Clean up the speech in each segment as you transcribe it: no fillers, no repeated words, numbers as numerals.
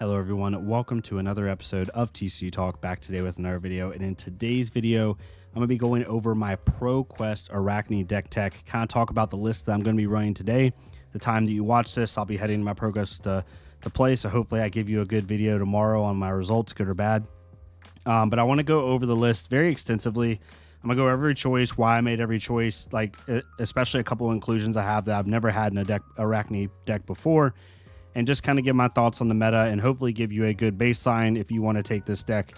Hello everyone, welcome to another episode of TCG Talk, back today with another video. And in today's video, I'm going to be going over my ProQuest Arachne deck tech, kind of talk about the list that I'm going to be running today. The time that you watch this, I'll be heading to my ProQuest to play, so hopefully I give you a good video tomorrow on my results, good or bad. But I want to go over the list very extensively. I'm going to go over every choice, why I made every choice, like especially a couple of inclusions I have that I've never had in a Arachne deck before, and just kind of give my thoughts on the meta and hopefully give you a good baseline if you want to take this deck,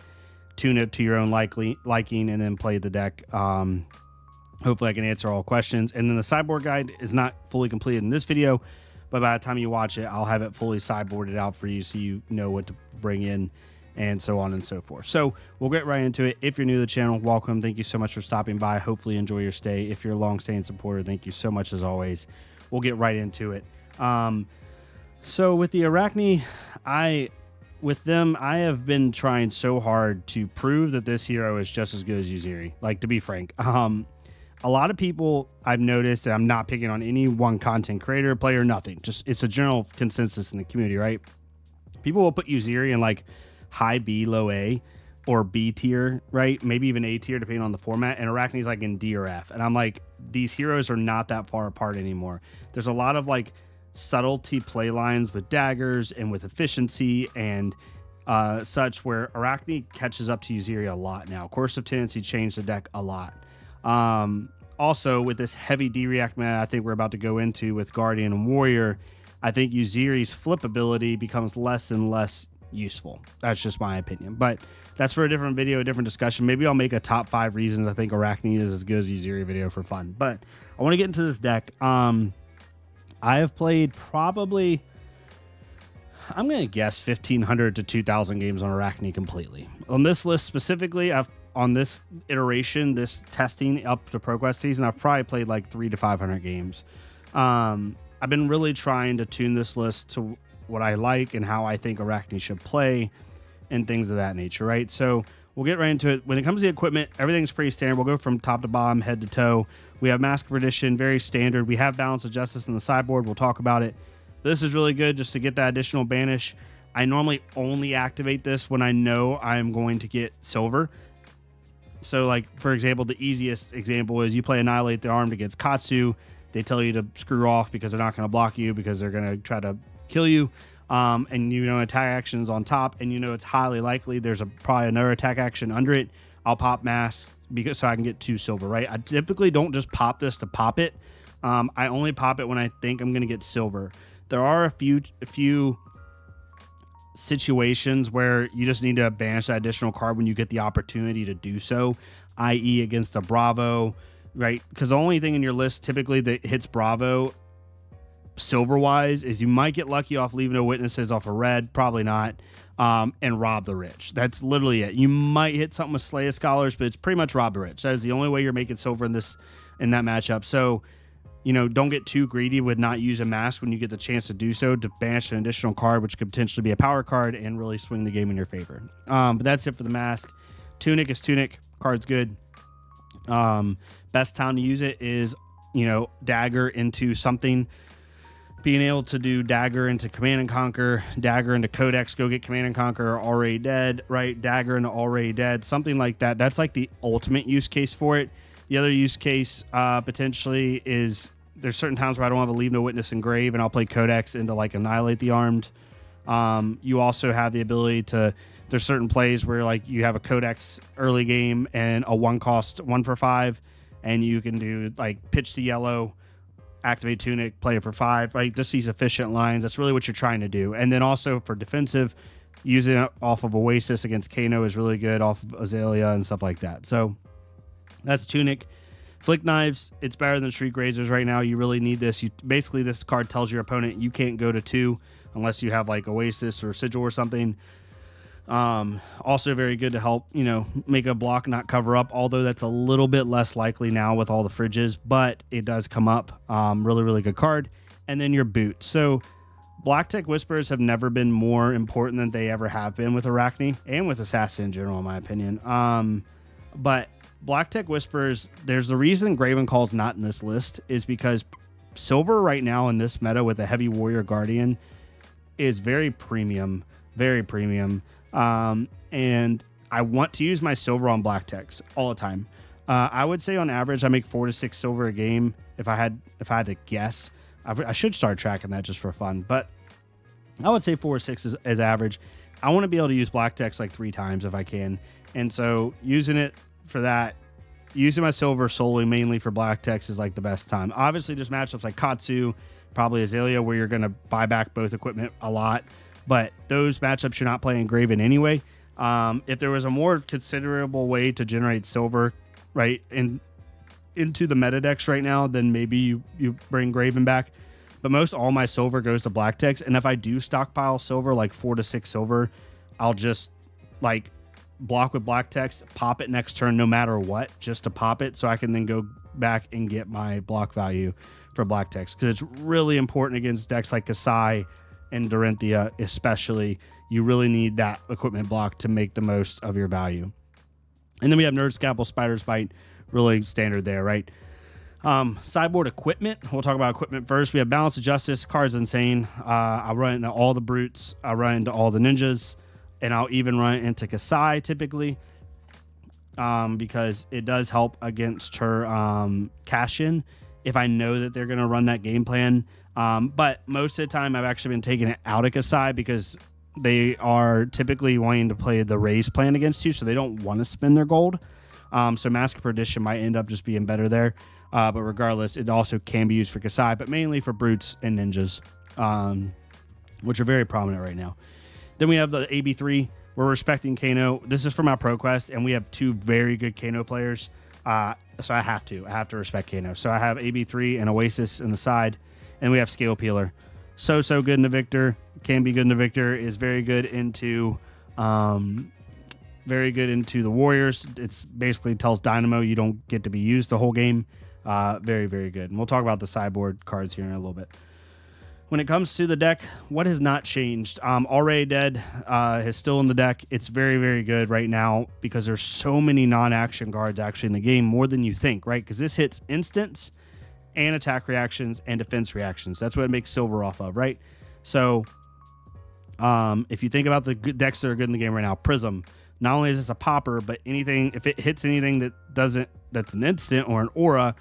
tune it to your own liking, and then play the deck. Hopefully I can answer all questions. And then the sideboard guide is not fully completed in this video, but by the time you watch it, I'll have it fully sideboarded out for you so you know what to bring in and so on and so forth. So we'll get right into it. If you're new to the channel, welcome. Thank you so much for stopping by. Hopefully enjoy your stay. If you're a long-staying supporter, thank you so much as always. We'll get right into it. So with the Arachne, I have been trying so hard to prove that this hero is just as good as Uziri. Like, to be frank, a lot of people I've noticed, and I'm not picking on any one content creator, player, nothing. Just it's a general consensus in the community, right? People will put Uziri in like high B, low A, or B tier, right? Maybe even A tier, depending on the format. And Arachne's like in D or F. And I'm like, these heroes are not that far apart anymore. There's a lot of like subtlety play lines with daggers and with efficiency and such, where Arachne catches up to Uziri a lot now. Course of Tendency changed the deck a lot. Also, with this heavy D-React meta I think we're about to go into with Guardian and Warrior, I think Uziri's flip ability becomes less and less useful. That's just my opinion. But that's for a different video, a different discussion. Maybe I'll make a top 5 reasons I think Arachne is as good as Uziri video for fun. But I want to get into this deck. I have played probably, I'm going to guess 1,500 to 2,000 games on Arachne completely. On this list specifically, on this iteration, this testing up to ProQuest season, I've probably played like 300 to 500 games. I've been really trying to tune this list to what I like and how I think Arachne should play and things of that nature, right? So we'll get right into it. When it comes to the equipment, everything's pretty standard. We'll go from top to bottom, head to toe. We have Mask of Perdition, very standard. We have Balance of Justice in the sideboard. We'll talk about it. This is really good just to get that additional banish. I normally only activate this when I know I'm going to get silver. So, like, for example, the easiest example is you play Annihilate the Armed against Katsu. They tell you to screw off because they're not going to block you because they're going to try to kill you. And you know attack action is on top, and you know it's highly likely there's probably another attack action under it. I'll pop Mask because so I can get 2 silver, right? I typically don't just pop this to pop it. I only pop it when I think I'm going to get silver. There are a few situations where you just need to banish that additional card when you get the opportunity to do so, i.e. against a Bravo, right? Because the only thing in your list typically that hits Bravo silver-wise is you might get lucky off Leave No Witnesses off a red, probably not, and Rob the Rich. That's literally it. You might hit something with Slay of Scholars, but it's pretty much Rob the Rich. That is the only way you're making silver in that matchup. So, you know, don't get too greedy with not using Mask when you get the chance to do so, to banish an additional card, which could potentially be a power card and really swing the game in your favor. But that's it for the Mask. Tunic is Tunic. Card's good. Best time to use it is, you know, Dagger into something. Being able to do Dagger into Command and Conquer, Dagger into Codex, go get Command and Conquer, Already Dead, right? Dagger into Already Dead, something like that. That's like the ultimate use case for it. The other use case potentially is there's certain times where I don't have a Leave No Witness in Grave, and I'll play Codex into like Annihilate the Armed. You also have the ability to, there's certain plays where like you have a Codex early game and a 1-cost 1 for 5, and you can do like pitch the yellow, activate Tunic, play it for 5, right? Just these efficient lines. That's really what you're trying to do. And then also for defensive, using it off of Oasis against Kano is really good, off of Azalea and stuff like that. So that's Tunic. Flick Knives, it's better than Street Grazers right now. You really need this. Basically, this card tells your opponent you can't go to 2 unless you have like Oasis or Sigil or something. Also very good to help, you know, make a block not cover up, although that's a little bit less likely now with all the fridges, but it does come up. Really, really good card. And then your boot. So Black Tech Whispers have never been more important than they ever have been with Arachne and with Assassin in general, in my opinion. But Black Tech Whispers, there's the reason Graven Call's not in this list is because silver right now in this meta with a heavy Warrior Guardian is very premium very premium. And I want to use my silver on black techs all the time. I would say on average, I make 4 to 6 silver a game. If I had to guess, I should start tracking that just for fun, but I would say 4 or 6 is average. I want to be able to use black techs like 3 times if I can. And so using it for that, using my silver solely mainly for black techs is like the best time. Obviously there's matchups like Katsu, probably Azalea, where you're going to buy back both equipment a lot, but those matchups you're not playing Graven anyway. If there was a more considerable way to generate silver, right, into the meta decks right now, then maybe you bring Graven back. But most all my silver goes to black techs, and if I do stockpile silver, like 4 to 6 silver, I'll just like block with black techs, pop it next turn no matter what, just to pop it, so I can then go back and get my block value for black techs, because it's really important against decks like Kasai and Dorinthia especially. You really need that equipment block to make the most of your value. And then we have Nerd Scalpel, Spider's Bite, really standard there, right? Sideboard equipment. We'll talk about equipment first. We have Balance of Justice. Card's insane. I run into all the brutes. I run into all the ninjas, and I'll even run into Kasai typically, because it does help against her cash in if I know that they're going to run that game plan. But most of the time, I've actually been taking it out of Kasai because they are typically wanting to play the raise plan against you, so they don't want to spend their gold. So Mask of Perdition might end up just being better there. But regardless, it also can be used for Kasai, but mainly for brutes and ninjas, which are very prominent right now. Then we have the AB3. We're respecting Kano. This is from our ProQuest, and we have 2 very good Kano players. So I have to respect Kano. So I have AB3 and Oasis in the side, and we have Scale Peeler. So good in the Victor. Can be good in the Victor. Is very good into the Warriors. It's basically tells Dynamo you don't get to be used the whole game. Very, very good. And we'll talk about the sideboard cards here in a little bit. When it comes to the deck, what has not changed? Already Dead is still in the deck. It's very, very good right now because there's so many non-action cards actually in the game, more than you think, right? Because this hits instants and attack reactions and defense reactions. That's what it makes silver off of, right? So if you think about the good decks that are good in the game right now, Prism, not only is this a popper, but anything, if it hits anything that's an instant or an aura,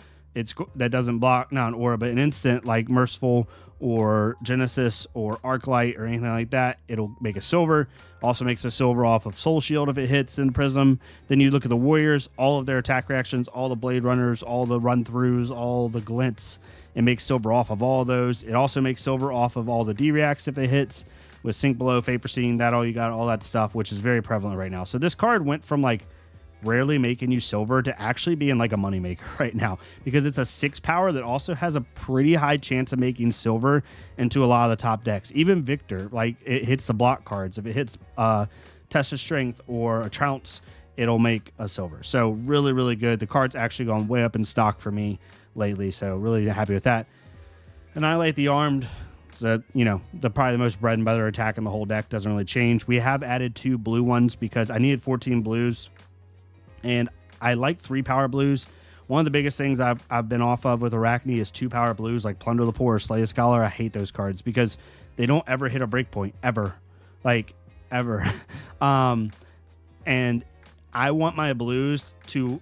that doesn't block, not an aura, but an instant like Merciful or Genesis or Arclight or anything like that, it'll make a silver. Also makes a silver off of Soul Shield if it hits in Prism. Then you look at the Warriors, all of their attack reactions, all the Blade Runners, all the run-throughs, all the glints. It makes silver off of all of those. It also makes silver off of all the D-reacts if it hits. With Sink Below, Fate Foreseen, that all you got, all that stuff, which is very prevalent right now. So this card went from like rarely making you silver to actually being like a moneymaker right now, because it's a 6 power that also has a pretty high chance of making silver into a lot of the top decks. Even Victor, like it hits the block cards. If it hits Test of Strength or a Trounce, it'll make a silver. So really, really good. The card's actually gone way up in stock for me lately, so really happy with that. Annihilate the Armed. So, probably the most bread and butter attack in the whole deck. Doesn't really change. We have added 2 blue ones because I needed 14 blues, and I like 3 power blues. One of the biggest things I've been off of with Arachne is 2 power blues, like Plunder the Poor or Slay a Scholar. I hate those cards because they don't ever hit a breakpoint, ever. Like, ever. And I want my blues to...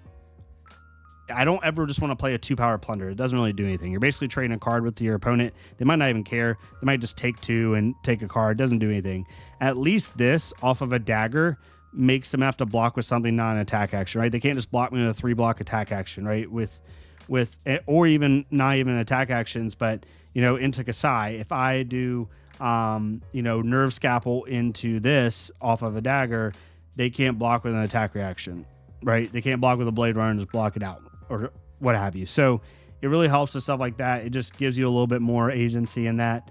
I don't ever just want to play a 2-power Plunder. It doesn't really do anything. You're basically trading a card with your opponent. They might not even care. They might just take 2 and take a card. It doesn't do anything. At least this, off of a dagger, makes them have to block with something not an attack action, right? They can't just block me with a 3-block attack action, right? Or even not even attack actions, but, into Kasai. If I do, Nerve Scalpel into this off of a dagger, they can't block with an attack reaction, right? They can't block with a Blade Runner and just block it out, or what have you. So it really helps with stuff like that. It just gives you a little bit more agency in that.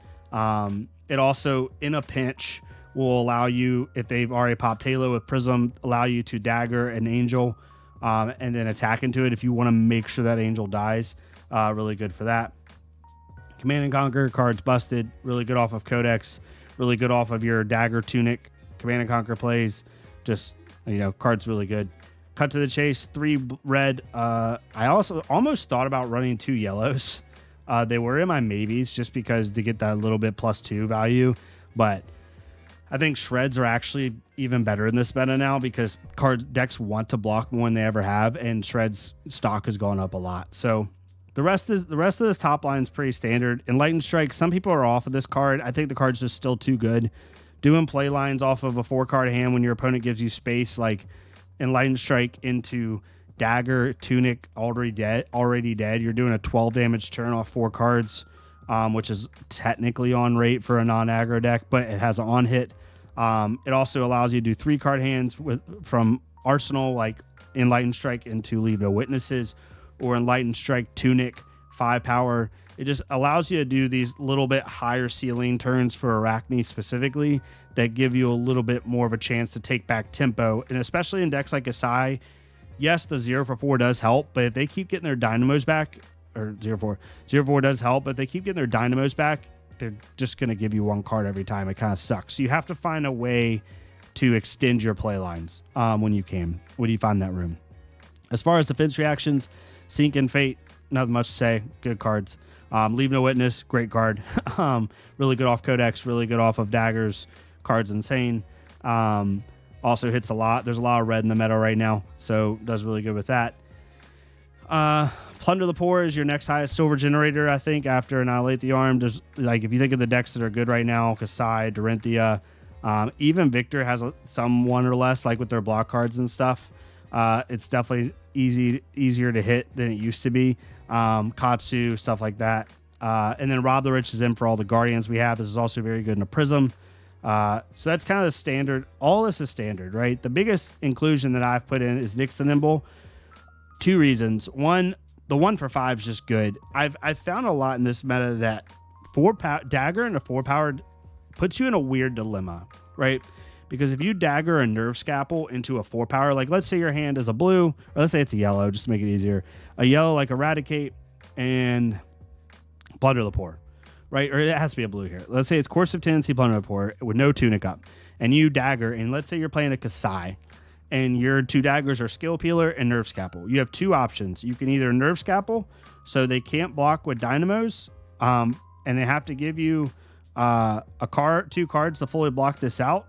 It also, in a pinch, will allow you, if they've already popped Halo with Prism, allow you to dagger an angel and then attack into it if you want to make sure that angel dies. Really good for that. Command and Conquer, cards busted. Really good off of Codex. Really good off of your dagger tunic. Command and Conquer plays. Just, cards really good. Cut to the chase, 3 red. I also almost thought about running 2 yellows. They were in my maybes just because to get that little bit +2 value. But I think shreds are actually even better in this meta now because decks want to block more than they ever have, and shreds stock has gone up a lot. So the rest of this top line is pretty standard. Enlightened Strike, some people are off of this card. I think the card's just still too good. Doing play lines off of a 4-card hand when your opponent gives you space, like Enlightened Strike into Dagger, Tunic, already dead. You're doing a 12 damage turn off 4 cards, which is technically on rate for a non-aggro deck, but it has an on hit. It also allows you to do 3-card hands from Arsenal, like Enlightened Strike into Leave No Witnesses, or Enlightened Strike, Tunic, 5 power. It just allows you to do these little bit higher ceiling turns for Arachne specifically that give you a little bit more of a chance to take back tempo. And especially in decks like Asai, yes, the 0-for-4 does help, but if they keep getting their dynamos back, or 0-4 does help, but if they keep getting their dynamos back, they're just going to give you 1 card every time. It kind of sucks. So you have to find a way to extend your play lines when you find that room. As far as defense reactions, Sink and Fate, nothing much to say. Good cards. Leave No Witness, great card. Really good off Codex, really good off of daggers. Card's insane. Also hits a lot. There's a lot of red in the meta right now, so does really good with that. Plunder the Poor is your next highest silver generator, I think, after Annihilate the Arm. There's, like, if you think of the decks that are good right now, Kasai, Dorinthia, even Victor has some 1 or less, like with their block cards and stuff. It's definitely easier to hit than it used to be. Katsu, stuff like that. And then Rob the Rich is in for all the Guardians we have. This is also very good in a Prism. So that's kind of the standard. All this is standard, right? The biggest inclusion that I've put in is Nyx the Nimble. 2 reasons. One, the 1-for-5 is just good. I've found a lot in this meta that dagger and a 4-power puts you in a weird dilemma, right? Because if you dagger a Nerve Scalpel into a 4-power, like let's say your hand is a blue, or let's say it's a yellow, just to make it easier. A yellow like Eradicate and Plunder the Poor, right? Or it has to be a blue here. Let's say it's Coercive Tendency, Plunder the Poor with no Tunic up. And you dagger, and let's say you're playing a Kasai, and your 2 daggers are Skill Peeler and Nerve Scalpel. You have 2 options. You can either Nerve Scalpel, so they can't block with Dynamos, and they have to give you 2 cards to fully block this out.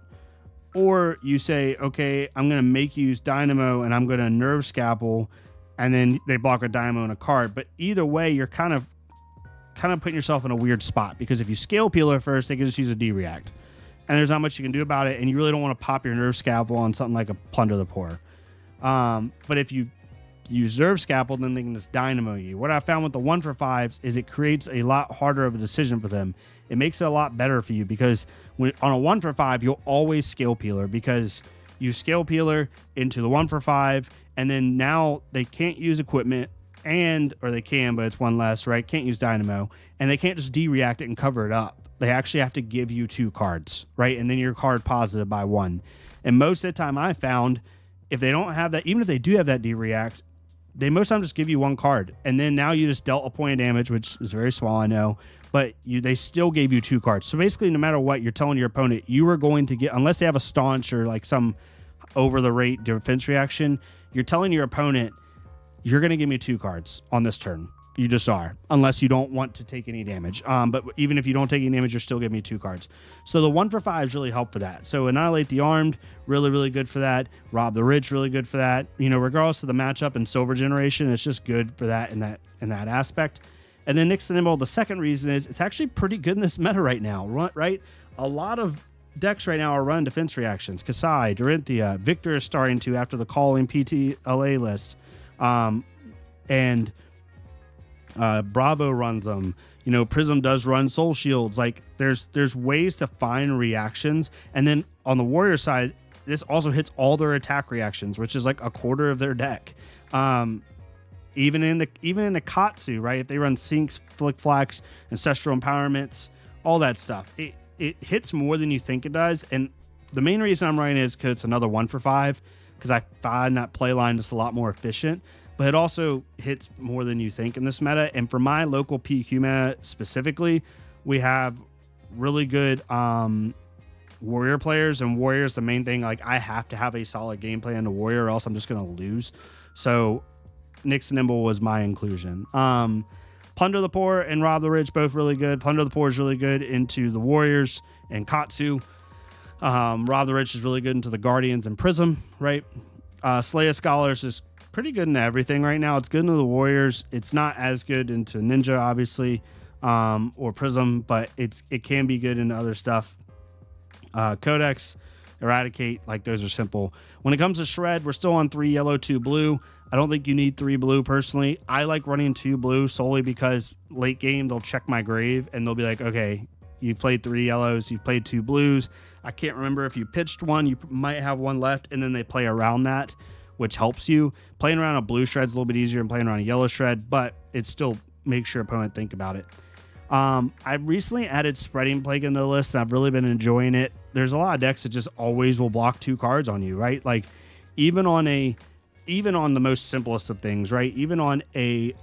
Or you say, okay, I'm going to make you use Dynamo and I'm going to Nerve Scalpel, and then they block a Dynamo and a card. But either way, you're kind of putting yourself in a weird spot, because if you Scale Peeler first, they can just use a D-React. And there's not much you can do about it, and you really don't want to pop your Nerve Scalpel on something like a Plunder the Poor. But if you use Nerve Scalpel, then they can just Dynamo you. What I found with the 1-for-5s is it creates a lot harder of a decision for them. It makes it a lot better for you, because on a 1-for-5, you'll always Scale Peeler, because you Scale Peeler into the 1-for-5, and then now they can't use equipment, or they can, but it's 1 less, right? Can't use Dynamo, and they can't just D-React it and cover it up. They actually have to give you 2 cards, right? And then you're card positive by 1. And most of the time I found, if they don't have that, even if they do have that D-React, they most of the time just give you 1 card. And then now you just dealt a point of damage, which is very small, I know, but they still gave you 2 cards. So basically, no matter what, you're telling your opponent you are going to get, unless they have a staunch or like some over the rate defense reaction, you're telling your opponent, you're going to give me 2 cards on this turn. You just are, unless you don't want to take any damage. But even if you don't take any damage, you're still giving me 2 cards. So the 1-for-5s really help for that. So Annihilate the Armed, really, really good for that. Rob the Rich, really good for that. You know, regardless of the matchup and silver generation, it's just good for that in that aspect. And then Nyx the Nimble, the second reason is it's actually pretty good in this meta right now, right? A lot of decks right now are running defense reactions. Kasai, Dorinthia, Victor is starting to after the calling PTLA list. And Bravo runs them. You know, Prism does run Soul Shields. Like there's ways to find reactions. And then on the Warrior side, this also hits all their attack reactions, which is like a quarter of their deck. Even in the Katsu, right? If they run Sinks, Flick Flacks, Ancestral Empowerments, all that stuff, it hits more than you think it does. And the main reason I'm running is because it's another 1-for-5, because I find that play line just a lot more efficient. But it also hits more than you think in this meta. And for my local PQ meta specifically, we have really good Warrior players. And Warrior's the main thing. Like, I have to have a solid game plan to Warrior, or else I'm just going to lose. So Nyx the Nimble was my inclusion. Plunder the Poor and Rob the Rich, both really good. Plunder the Poor is really good into the Warriors and Katsu. Rob the Rich is really good into the Guardians and Prism, right? Slay of Scholars is pretty good into everything right now. It's good into the Warriors. It's not as good into Ninja, obviously, or Prism, but it can be good into other stuff. Codex, Eradicate, like those are simple. When it comes to Shred, we're still on 3 yellow, 2 blue. I don't think you need 3 blue personally. I like running 2 blue solely because late game they'll check my grave and they'll be like, okay, you've played 3 yellows, you've played 2 blues. I can't remember if you pitched one, you might have one left, and then they play around that, which helps you. Playing around a blue shred's a little bit easier than playing around a yellow shred, but it still makes your opponent think about it. I recently added Spreading Plague into the list, and I've really been enjoying it. There's a lot of decks that just always will block 2 cards on you, right? Like even on the most simplest of things, right? Even on a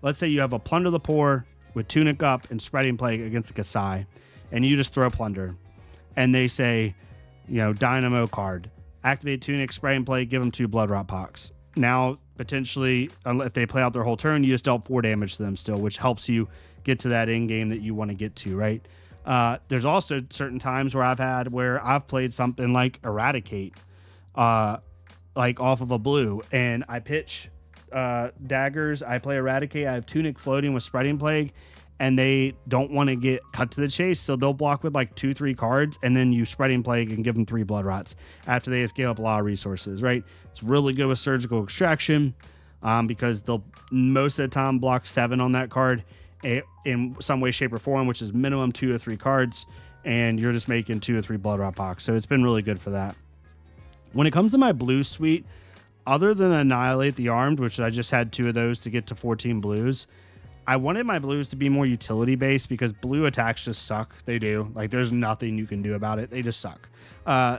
let's say you have a Plunder the Poor with Tunic up and Spreading Plague against a Kasai, and you just throw Plunder, and they say, Dynamo card, activate Tunic, Spreading Plague, give them 2 Blood Rot Pox. Now potentially, if they play out their whole turn, you just dealt 4 damage to them still, which helps you get to that end game that you want to get to, right? There's also certain times where I've played something like Eradicate, like off of a blue, and I pitch daggers, I play Eradicate, I have Tunic floating with Spreading Plague, and they don't want to get cut to the chase, so they'll block with like 2-3 cards, and then you Spreading Plague and give them 3 Blood Rots after they scale up a lot of resources, right? It's really good with Surgical Extraction, because they'll most of the time block 7 on that card in some way, shape, or form, which is minimum 2 or 3 cards, and you're just making 2 or 3 Blood Rot Pox. So it's been really good for that. When it comes to my blue suite, other than Annihilate the Armed, which I just had 2 of those to get to 14 blues, I wanted my blues to be more utility based because blue attacks just suck. They do. Like there's nothing you can do about it. They just suck.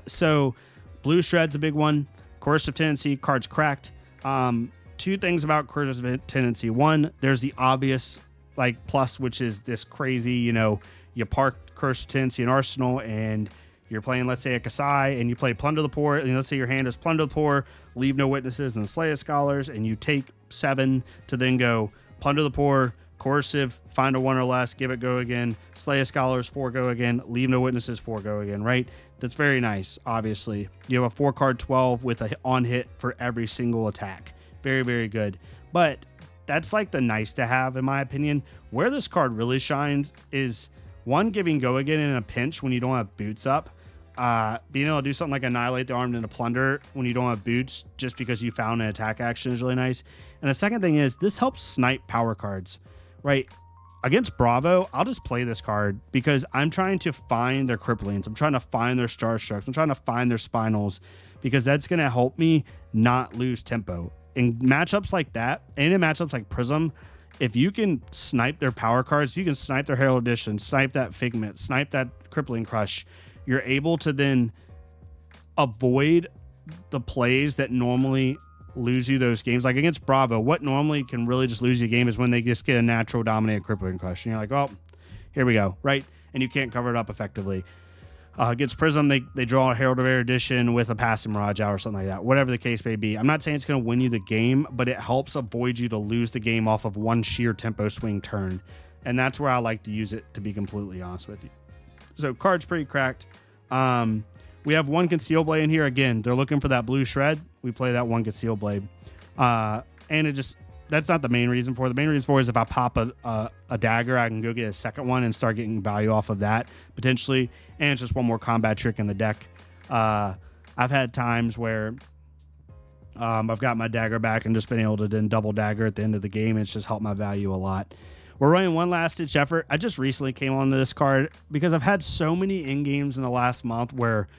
So blue shred's a big one. Coercive Tendency, cards cracked. 2 things about Coercive Tendency. One, there's the obvious plus, which is this crazy, you park Coercive Tendency in Arsenal and you're playing, let's say, a Kasai, and you play Plunder the Poor, and let's say your hand is Plunder the Poor, Leave No Witnesses, and Slay of Scholars, and you take 7 to then go Plunder the Poor, Coercive, find a 1 or less, give it go again, Slay of Scholars, 4 go again, Leave No Witnesses, 4 go again, right? That's very nice, obviously. You have a 4-card 12 with a on hit for every single attack. Very, very good. But that's like the nice to have, in my opinion. Where this card really shines is, 1, giving go again in a pinch when you don't have boots up. Being able to do something like Annihilate the Armed and a Plunder when you don't have boots just because you found an attack action is really nice. And the second thing is, this helps snipe power cards, right? Against Bravo, I'll just play this card because I'm trying to find their Cripplings. I'm trying to find their Starstrucks. I'm trying to find their Spinals because that's going to help me not lose tempo. In matchups like that, and in matchups like Prism, if you can snipe their power cards, you can snipe their Herald Edition, snipe that Figment, snipe that Crippling Crush, you're able to then avoid the plays that normally lose you those games. Like against Bravo, what normally can really just lose you a game is when they just get a natural dominated Crippling Crush. And you're like, oh, here we go, right? And you can't cover it up effectively. Against Prism, they draw a Herald of Erudition with a Passing Mirage out or something like that. Whatever the case may be. I'm not saying it's going to win you the game, but it helps avoid you to lose the game off of one sheer tempo swing turn. And that's where I like to use it, to be completely honest with you. So card's pretty cracked. We have 1 Conceal Blade in here. Again, they're looking for that blue shred. We play that 1 Conceal Blade. And that's not the main reason for it. The main reason for it is if I pop a dagger, I can go get a second one and start getting value off of that, potentially. And it's just one more combat trick in the deck. I've had times where I've got my dagger back and just been able to then double dagger at the end of the game. It's just helped my value a lot. We're running 1 Last Ditch Effort. I just recently came onto this card because I've had so many in games in the last month where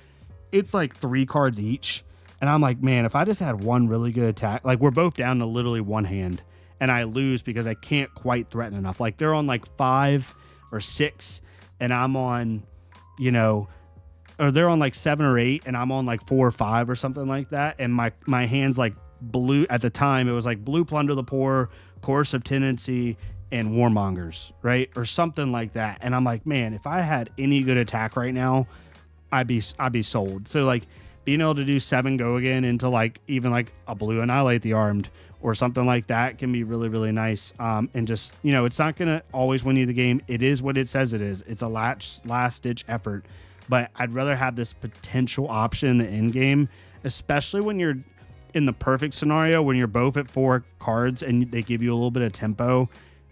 it's like 3 cards each. And I'm like, man, if I just had 1 really good attack, like we're both down to literally 1 hand and I lose because I can't quite threaten enough. Like they're on like 5 or 6 and I'm on, or they're on like 7 or 8 and I'm on like 4 or 5 or something like that. And my hand's like blue at the time. It was like blue Plunder the Poor, Coercive Tendency, and Warmongers, right? Or something like that. And I'm like, man, if I had any good attack right now, I'd be sold. So like being able to do 7 go again into like even like a blue Annihilate the Armed or something like that can be really, really nice. And just, it's not going to always win you the game. It is what it says it is. It's a last ditch effort, but I'd rather have this potential option in the end game, especially when you're in the perfect scenario when you're both at 4 cards and they give you a little bit of tempo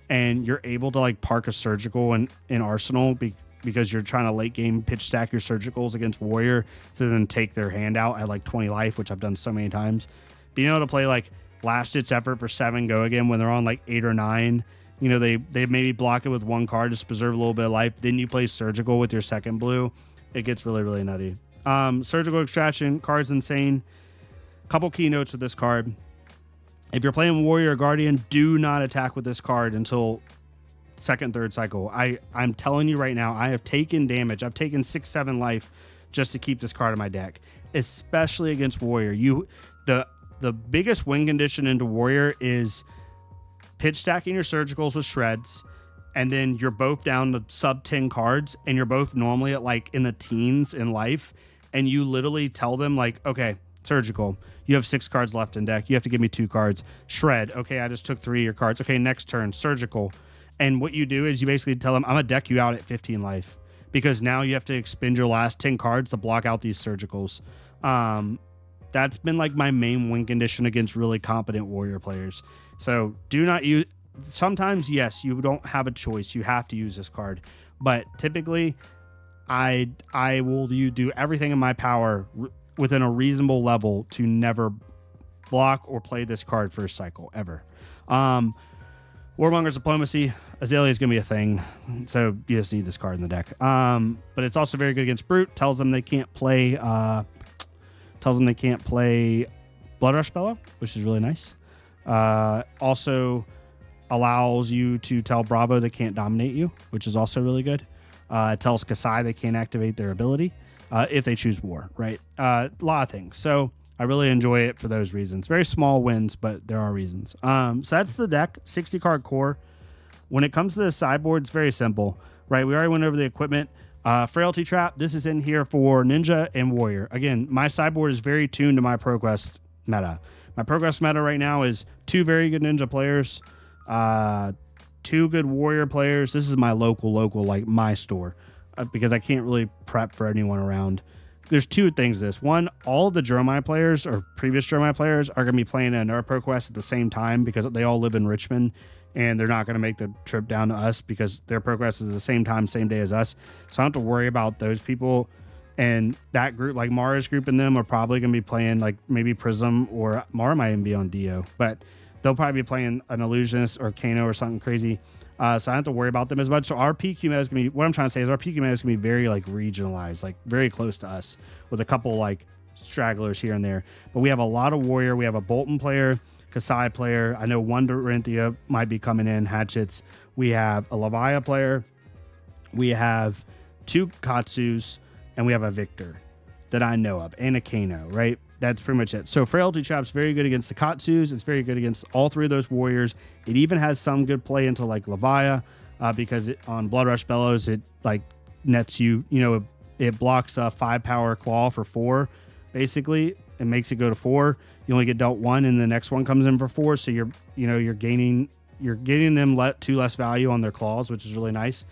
and you're able to like park a surgical in Arsenal because you're trying to late game pitch stack your surgicals against Warrior to then take their hand out at like 20 life, which I've done so many times. Being able to play like last ditch effort for 7 go again when they're on like 8 or 9, you know, they maybe block it with 1 card just to preserve a little bit of life. Then you play surgical with your second blue. It gets really, really nutty. Surgical extraction card's insane. Couple keynotes with this card. If you're playing Warrior or Guardian, do not attack with this card until second, third cycle. I'm telling you right now, I have taken damage. I've taken 6, 7 life just to keep this card in my deck, especially against Warrior. The biggest win condition into Warrior is pitch stacking your surgicals with shreds, and then you're both down to sub 10 cards, and you're both normally at like in the teens in life, and you literally tell them like, okay, surgical, you have 6 cards left in deck. You have to give me 2 cards. Shred. Okay, I just took 3 of your cards. Okay, next turn, surgical. And what you do is you basically tell them, I'm going to deck you out at 15 life because now you have to expend your last 10 cards to block out these surgicals. That's been like my main win condition against really competent Warrior players. So do not use... Sometimes, yes, you don't have a choice. You have to use this card. But typically, I will do everything in my power within a reasonable level to never block or play this card for a cycle, ever. Warmonger's Diplomacy. Azalea is going to be a thing, so you just need this card in the deck. But it's also very good against Brute. Tells them they can't play Blood Rush Bellow, which is really nice. Also allows you to tell Bravo they can't dominate you, which is also really good. It tells Kasai they can't activate their ability if they choose war, right? A lot of things. So I really enjoy it for those reasons. Very small wins, but there are reasons. So that's the deck, 60 card core. When it comes to the sideboard, it's very simple, right? We already went over the equipment. Frailty Trap, this is in here for Ninja and Warrior. Again, my sideboard is very tuned to my ProQuest meta. My ProQuest meta right now is 2 very good Ninja players, 2 good Warrior players. This is my local, like my store, because I can't really prep for anyone around. There's 2 things to this. One, all of the Jeremiah players or previous Jeremiah players are going to be playing another ProQuest at the same time because they all live in Richmond and they're not going to make the trip down to us because their ProQuest is the same time, same day as us. So I don't have to worry about those people. And that group, like Mara's group and them, are probably going to be playing like maybe Prism, or Mara might even be on Dio, but they'll probably be playing an Illusionist or Kano or something crazy. So I don't have to worry about them as much. So our PQ meta is going to be, what I'm trying to say is our PQ meta is going to be very like regionalized, like very close to us with a couple like stragglers here and there. But we have a lot of Warrior. We have a Bolton player, Kasai player. I know one Dorinthia might be coming in, Hatchets. We have a Levia player. We have 2 Katsus, and we have a Victor that I know of, and a Kano, right? That's pretty much it. So Frailty Trap's very good against the Katsus. It's very good against all 3 of those Warriors. It even has some good play into like Levia, because on Blood Rush Bellows, it like nets you, it blocks a 5 power claw for 4, basically. It makes it go to 4. You only get dealt 1, and the next one comes in for 4. So you're gaining them 2 less value on their claws, which is really nice.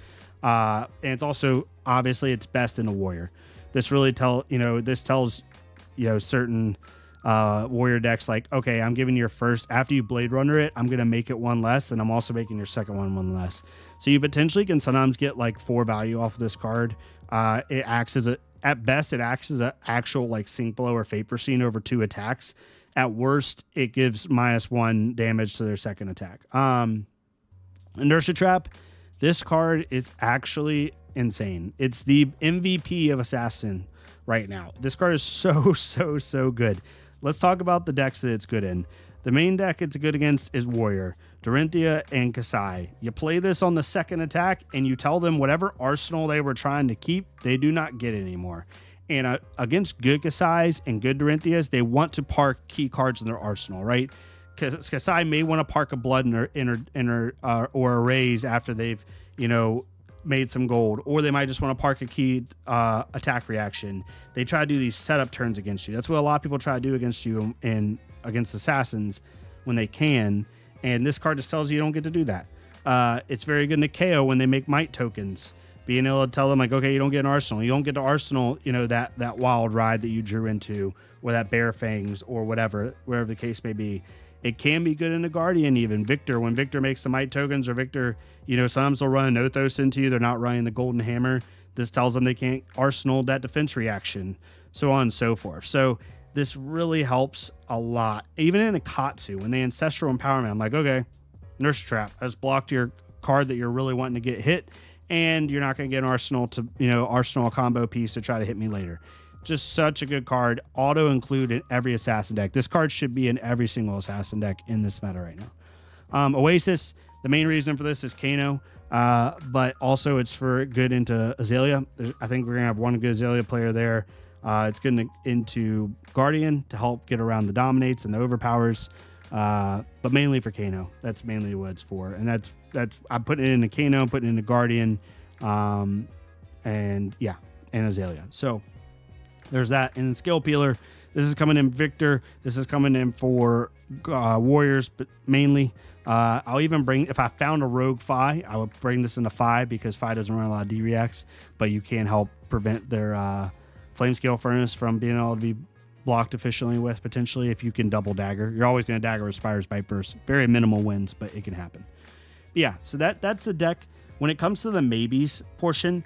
And it's also, obviously, it's best in a Warrior. This really tells certain Warrior decks like, okay, I'm giving your first, after you Blade Runner it, I'm going to make it 1 less, and I'm also making your second one less. So you potentially can sometimes get like 4 value off of this card. It acts as at best, it acts as an actual like Sync Blow or Fate Foreseen over 2 attacks. At worst, it gives -1 damage to their second attack. Inertia Trap, this card is actually insane. It's the MVP of Assassin right now. This card is so good. Let's talk about the decks that it's good in. The main deck it's good against is Warrior, Dorinthia, and Kasai. You play this on the second attack, and you tell them whatever arsenal they were trying to keep, they do not get anymore. And against good Kasais and good Dorinthias, they want to park key cards in their arsenal, right? Because Kasai may want to park a blood in her or a raise after they've, made some gold, or they might just want to park a key attack reaction. They try to do these setup turns against you. That's what a lot of people try to do against you and against assassins when they can. And this card just tells you don't get to do that. It's very good in KO when they make might tokens. being able to tell them like, okay, you don't get an Arsenal. You don't get to Arsenal, you know, that wild ride that you drew into, or that Bear Fangs, or whatever the case may be. It can be good in a Guardian even. Victor, when Victor makes the Might tokens, or Victor, you know, sometimes they'll run a Nothos into you. They're not running the Golden Hammer. This tells them they can't Arsenal that defense reaction, so on and so forth. So this really helps a lot. Even in a Katsu, when they Ancestral Empowerment, I'm like, okay, Nurse Trap. I just blocked your card that you're really wanting to get hit, and you're not going to get an Arsenal to, you know, Arsenal combo piece to try to hit me later. Just such a good card. Auto include in every Assassin deck. This card should be in every single Assassin deck in this meta right now. Oasis, the main reason for this is Kano, but also it's for good into Azalea. I think we're going to have one good Azalea player there. It's good into Guardian to help get around the Dominates and the Overpowers, but mainly for Kano. That's mainly what it's for. And that's I'm putting it into Kano, putting it into Guardian, and Azalea. So there's that. And Scale Peeler, this is coming in Victor. This is coming in for Warriors, but mainly. I'll even bring, if I found a Rogue Fi, I would bring this into Fi, because Fi doesn't run a lot of D-Reacts, but you can help prevent their Flamescale Furnace from being able to be blocked efficiently with, potentially, if you can double dagger. You're always going to dagger with Spire's Bite Burst. Very minimal wins, but it can happen. But yeah, so that's the deck. When it comes to the maybes portion,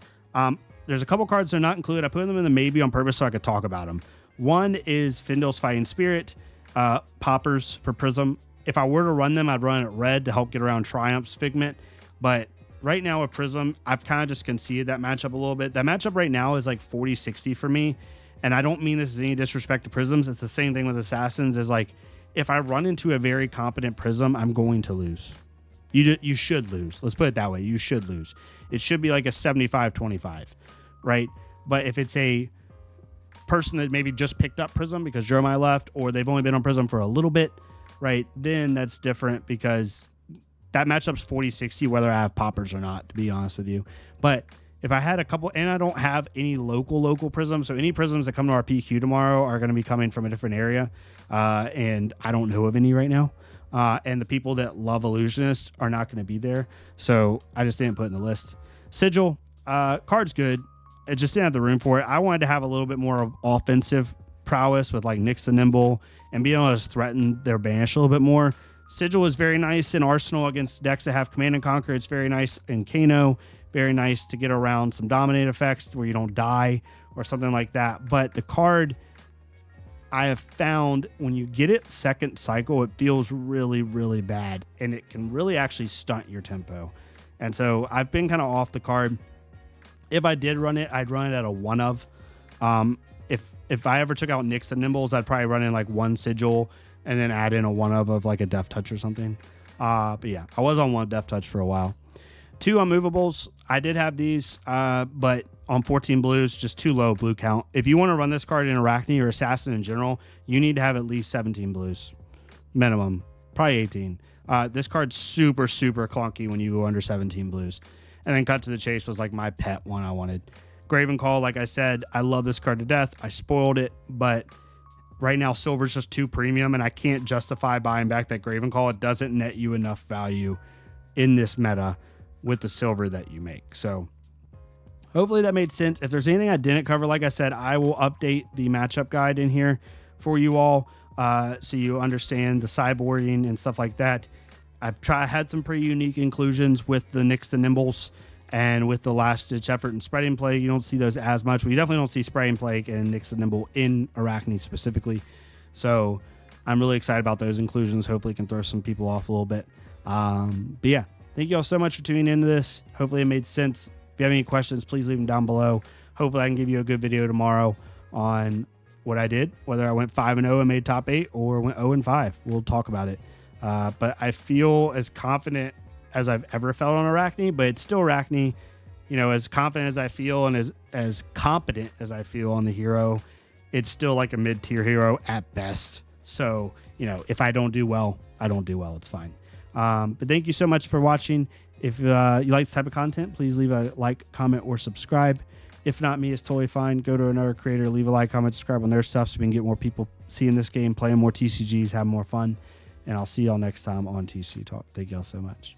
there's a couple cards that are not included. I put them in the maybe on purpose so I could talk about them. One is Fyndal's Fighting Spirit, Poppers for Prism. If I were to run them, I'd run it red to help get around Triumph's Figment. But right now with Prism, I've kind of just conceded that matchup a little bit. That matchup right now is like 40-60 for me. And I don't mean this as any disrespect to Prisms. It's the same thing with Assassins. Is like, if I run into a very competent Prism, I'm going to lose. You should lose. Let's put it that way. You should lose. It should be like a 75-25, right? But if it's a person that maybe just picked up Prism because Jeremiah left, or they've only been on Prism for a little bit, right, then that's different, because that matchup's 40-60 whether I have Poppers or not, to be honest with you. But if I had a couple, and I don't have any local Prisms, so any Prisms that come to our PQ tomorrow are going to be coming from a different area, and I don't know of any right now. And the people that love Illusionist are not going to be there, so I just didn't put it in the list. Sigil, card's good. It just didn't have the room for it. I wanted to have a little bit more of offensive prowess with like Nyx the Nimble and being able to threaten their banish a little bit more. Sigil is very nice in Arsenal against decks that have Command and Conquer. It's very nice in Kano. Very nice to get around some Dominate effects where you don't die or something like that. But the card, I have found, when you get it second cycle, it feels really, really bad. And it can really actually stunt your tempo. And so I've been kind of off the card. If I did run it, I'd run it at a 1 of. If I ever took out Nyx and Nimbles, I'd probably run in like 1 Sigil and then add in a 1 of like a Death Touch or something. But yeah, I was on 1 Death Touch for a while. 2 unmovables. I did have these, but on 14 blues, just too low blue count. If you want to run this card in Arachne or Assassin in general, you need to have at least 17 blues. Minimum. Probably 18. This card's super, super clunky when you go under 17 blues. And then Cut to the Chase was like my pet one I wanted. Graven Call, like I said, I love this card to death. I spoiled it, but right now silver's just too premium, and I can't justify buying back that Graven Call. It doesn't net you enough value in this meta with the silver that you make. So hopefully that made sense. If there's anything I didn't cover, like I said, I will update the matchup guide in here for you all, so you understand the sideboarding and stuff like that. I had some pretty unique inclusions with the Nyx and Nimbles and with the Last Ditch Effort and Spreading Plague. You don't see those as much. We definitely don't see Spreading Plague and Nyx and Nimble in Arachne specifically. So I'm really excited about those inclusions. Hopefully it can throw some people off a little bit. But yeah, thank you all so much for tuning into this. Hopefully it made sense. If you have any questions, please leave them down below. Hopefully I can give you a good video tomorrow on what I did, whether I went 5-0 and made top 8 or went 0-5. We'll talk about it. But I feel as confident as I've ever felt on Arachne, but it's still Arachne. You know, as confident as I feel and as competent as I feel on the hero, it's still like a mid-tier hero at best. So, you know, if I don't do well, I don't do well. It's fine. But thank you so much for watching. If you like this type of content, please leave a like, comment, or subscribe. If not me, it's totally fine. Go to another creator, leave a like, comment, subscribe on their stuff so we can get more people seeing this game, playing more TCGs, having more fun. And I'll see y'all next time on TCG Talk. Thank y'all so much.